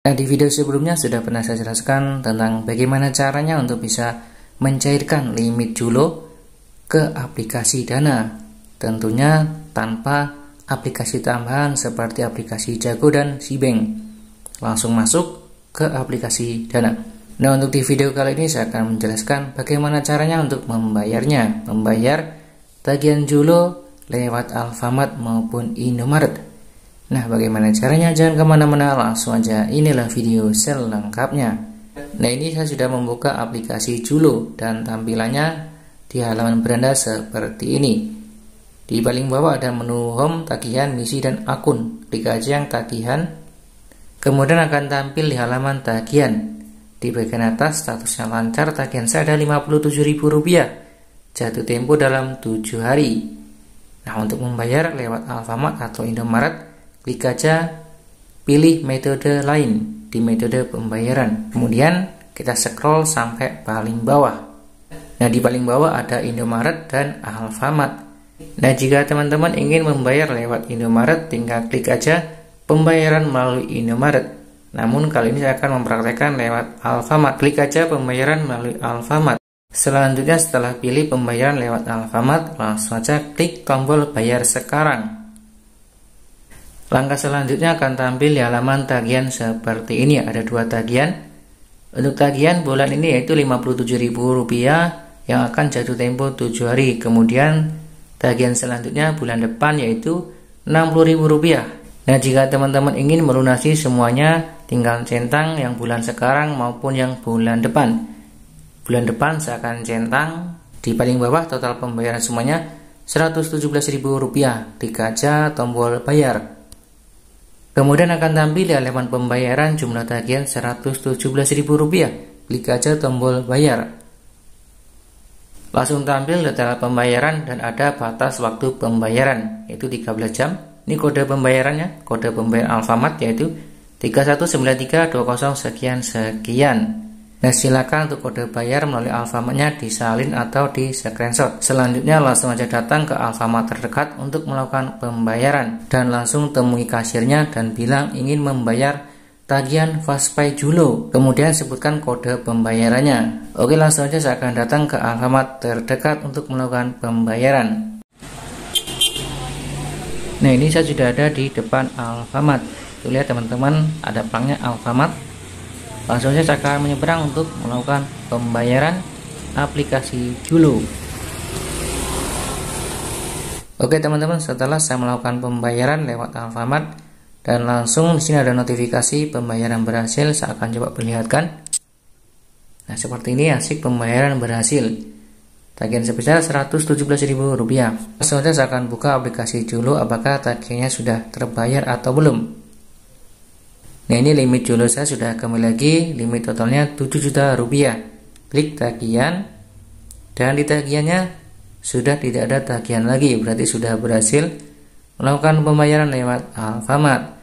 Nah, di video sebelumnya sudah pernah saya jelaskan tentang bagaimana caranya untuk bisa mencairkan limit Julo ke aplikasi Dana. Tentunya tanpa aplikasi tambahan seperti aplikasi Jago dan Sibank. Langsung masuk ke aplikasi Dana. Nah, untuk di video kali ini saya akan menjelaskan bagaimana caranya untuk membayarnya. Membayar tagihan Julo lewat Alfamart maupun Indomaret. Nah, bagaimana caranya? Jangan kemana-mana, langsung aja inilah video selengkapnya. Nah, ini saya sudah membuka aplikasi Julo dan tampilannya di halaman beranda seperti ini. Di paling bawah ada menu home, tagihan, misi, dan akun. Klik aja yang tagihan. Kemudian akan tampil di halaman tagihan. Di bagian atas statusnya lancar, tagihan saya ada Rp57.000. Jatuh tempo dalam 7 hari. Nah, untuk membayar lewat Alfamart atau Indomaret, klik aja pilih metode lain di metode pembayaran. Kemudian kita scroll sampai paling bawah. Nah, di paling bawah ada Indomaret dan Alfamart. Nah, jika teman-teman ingin membayar lewat Indomaret, tinggal klik aja pembayaran melalui Indomaret. Namun kali ini saya akan mempraktekkan lewat Alfamart. Klik aja pembayaran melalui Alfamart. Selanjutnya setelah pilih pembayaran lewat Alfamart, langsung aja klik tombol bayar sekarang. Langkah selanjutnya akan tampil di halaman tagihan seperti ini. Ada 2 tagihan. Untuk tagihan bulan ini yaitu Rp57.000 yang akan jatuh tempo 7 hari. Kemudian tagihan selanjutnya bulan depan yaitu Rp60.000. Nah, jika teman-teman ingin melunasi semuanya, tinggal centang yang bulan sekarang maupun yang bulan depan. Bulan depan saya akan centang di paling bawah total pembayaran semuanya Rp117.000. Klik aja tombol bayar. Kemudian akan tampil di halaman pembayaran jumlah tagihan Rp117.000. Klik aja tombol bayar. Langsung tampil detail pembayaran dan ada batas waktu pembayaran yaitu 13 jam. Ini kode pembayarannya, kode pembayaran Alfamart yaitu 319320 sekian. Nah, silakan untuk kode bayar melalui Alfamartnya disalin atau di screenshot. Selanjutnya langsung aja datang ke Alfamart terdekat untuk melakukan pembayaran dan langsung temui kasirnya dan bilang ingin membayar tagihan Fastpay Julo. Kemudian sebutkan kode pembayarannya. Oke, langsung aja saya akan datang ke Alfamart terdekat untuk melakukan pembayaran. Nah, ini saya sudah ada di depan Alfamart. Tuh, lihat teman-teman, ada pelangnya Alfamart. Langsung saja saya akan menyeberang untuk melakukan pembayaran aplikasi Julo. Oke teman-teman, setelah saya melakukan pembayaran lewat Alfamart dan langsung di sini ada notifikasi pembayaran berhasil, saya akan coba perlihatkan. Nah, seperti ini hasil pembayaran berhasil. Tagihan sebesar Rp117.000. Langsung saja saya akan buka aplikasi Julo apakah tagihannya sudah terbayar atau belum. Nah, ini limit Julo saya sudah kembali lagi, limit totalnya Rp7 juta. Klik tagihan dan di tagihannya sudah tidak ada tagihan lagi, berarti sudah berhasil melakukan pembayaran lewat Alfamart.